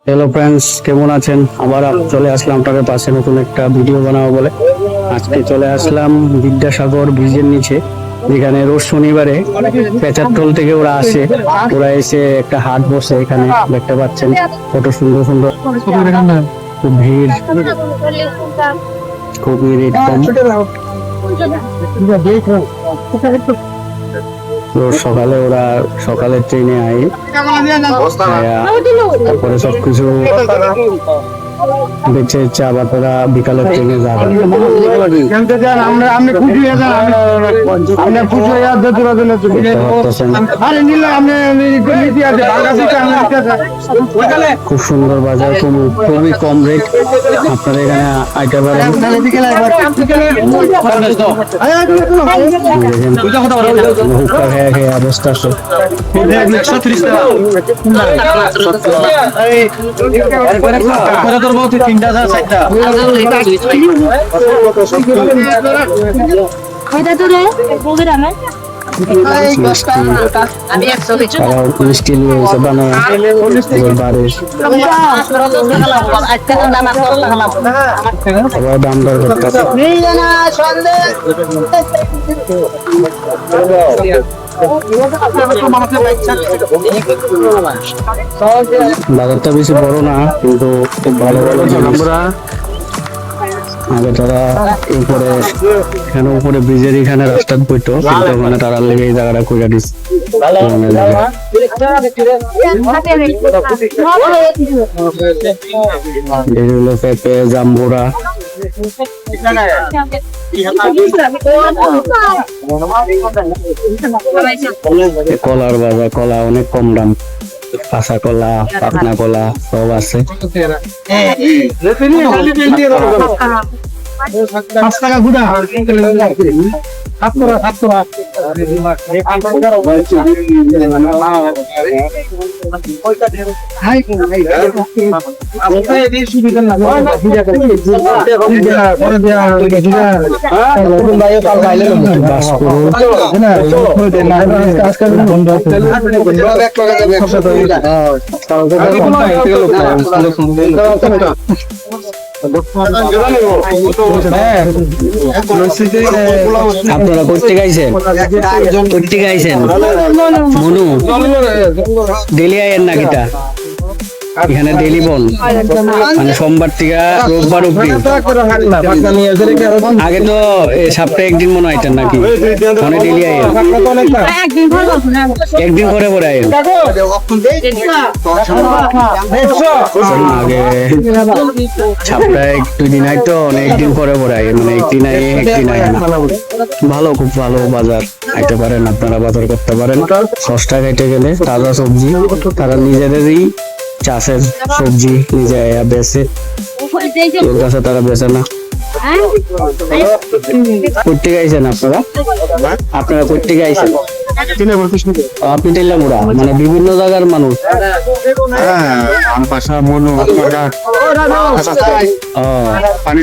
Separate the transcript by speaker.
Speaker 1: Hello friends, কেমন আছেন? আবার চলে আসলাম আপনাদের পাশে নতুন একটা ভিডিও বানাবো বলে। আজকে চলে আসলাম বিদ্যাসাগর ব্রিজের নিচে, যেখানে রোজ শনিবারে পেচারটোল থেকে ওরা আসে। ওরা এসে একটা হাট বসে, এখানে দেখতে পাচ্ছেন কত সুন্দর সুন্দর। খুব ভিড়, খুবই রেট কম। তো সকালে ওরা সকালের ট্রেনে আয়, তারপরে সবকিছু বেঁচে ইচ্ছা আবার তারা বিকালের ট্রেনে যাবে। খুব সুন্দর বাজার, খুবই কম রেট। আপনারা এখানে আইতে পারেন। অবস্থা আছে। মিষ্টি নিয়ে এসে বানায় সবাই দাম দর করতেছে। বাজারটা বেশি বড় না, কিন্তু খুব ভালো ভালো জিনিস। আগে তারা উপরে, এখানে উপরে ব্রিজের এখানে রাস্তা বইতো, কিন্তু ওখানে তারা লেগে এই জায়গাটা কইরা দিচ্ছে। এগুলো পেঁপে, জাম্বুরা, কলার বাজার। কলা অনেক কম দাম, কাঁচা কলা, পাকনা কলা সব আছে। 5 টাকা গুড়া আপনারা করতে গাইছেন, করতে গাইছেন মনু ডেলি আয়ের নাকিটা এখানে ডেলি বল, মানে সোমবার থেকে রোববার অব্দি। আগে তো সপ্তাহে একদিন মনে হইতেন নাকি, মানে ডেলি আয়ের একদিন করে পরে আয়ের। আগে সপ্তাহে 2 দিন আইতো, একদিন করে পরে আয়, মানে একদিন আয় একদিন আয় না। ভালো, খুব ভালো বাজার। আইতে পারেন আপনারা, বাজার করতে পারেন। সস্তা খাইতে গেলে তাজা সবজি, তারা নিজেদেরই চাষের সবজি নিজে বেচে, তোর কাছে তারা বেচে না। করতে গাইছেন আপনারা? আপনারা করতে গাইছেন? আপনি টেলামুড়া, মানে বিভিন্ন জায়গার মানুষ। পানি